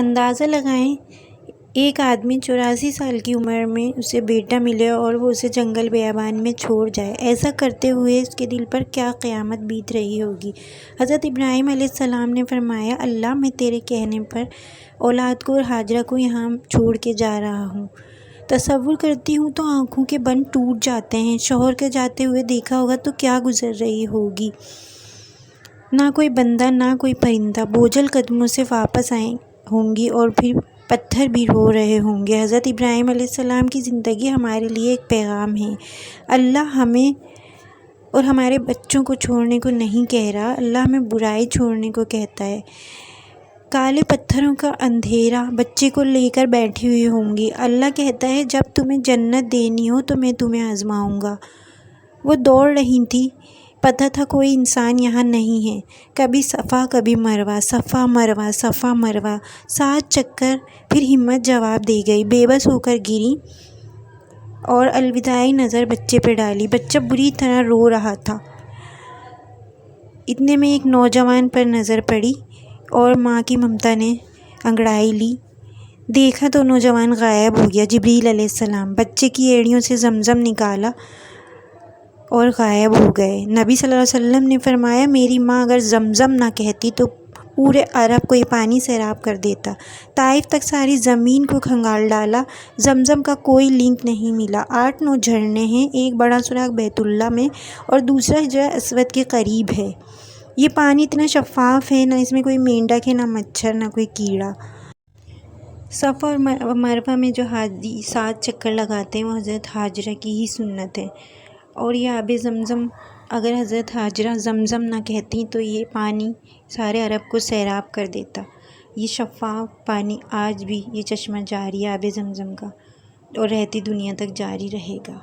اندازہ لگائیں، ایک آدمی 84 سال کی عمر میں اسے بیٹا ملے اور وہ اسے جنگل بیابان میں چھوڑ جائے۔ ایسا کرتے ہوئے اس کے دل پر کیا قیامت بیت رہی ہوگی۔ حضرت ابراہیم علیہ السلام نے فرمایا، اللہ میں تیرے کہنے پر اولاد کو اور ہاجرہ کو یہاں چھوڑ کے جا رہا ہوں۔ تصور کرتی ہوں تو آنکھوں کے بند ٹوٹ جاتے ہیں۔ شوہر کے جاتے ہوئے دیکھا ہوگا تو کیا گزر رہی ہوگی۔ نہ کوئی بندہ نہ کوئی پرندہ بوجھل قدموں سے واپس آئے ہوں گی اور پھر پتھر بھی رو رہے ہوں گے۔ حضرت ابراہیم علیہ السلام کی زندگی ہمارے لیے ایک پیغام ہے۔ اللہ ہمیں اور ہمارے بچوں کو چھوڑنے کو نہیں کہہ رہا، اللہ ہمیں برائی چھوڑنے کو کہتا ہے۔ کالے پتھروں کا اندھیرا بچے کو لے کر بیٹھی ہوئی ہوں گی۔ اللہ کہتا ہے، جب تمہیں جنت دینی ہو تو میں تمہیں آزماؤں گا۔ وہ دوڑ رہی تھی، پتہ تھا کوئی انسان یہاں نہیں ہے۔ کبھی صفا کبھی مروہ، صفا مروہ صفا مروہ، 7 چکر، پھر ہمت جواب دے گئی، بے بس ہو کر گری اور الوداعی نظر بچے پہ ڈالی۔ بچہ بری طرح رو رہا تھا۔ اتنے میں ایک نوجوان پر نظر پڑی اور ماں کی ممتا نے انگڑائی لی۔ دیکھا تو نوجوان غائب ہو گیا۔ جبریل علیہ السلام بچے کی ایڑیوں سے زمزم نکالا اور غائب ہو گئے۔ نبی صلی اللہ علیہ وسلم نے فرمایا، میری ماں اگر زمزم نہ کہتی تو پورے عرب کو یہ پانی سیراب کر دیتا۔ طائف تک ساری زمین کو کھنگال ڈالا۔ زمزم کا کوئی لنک نہیں ملا۔ 8-9 جھرنے ہیں، ایک بڑا سوراخ بیت اللہ میں اور دوسرا حجر اسود کے قریب ہے۔ یہ پانی اتنا شفاف ہے، نہ اس میں کوئی مینڈک ہے، نہ مچھر، نہ کوئی کیڑا۔ صفا اور مروہ میں جو حاجی 7 چکر لگاتے ہیں وہ حضرت ہاجرہ کی ہی سنت ہے۔ اور یہ آب زمزم، اگر حضرت ہاجرہ زمزم نہ کہتی تو یہ پانی سارے عرب کو سیراب کر دیتا۔ یہ شفاف پانی آج بھی یہ چشمہ جاری ہے آب زمزم کا، اور رہتی دنیا تک جاری رہے گا۔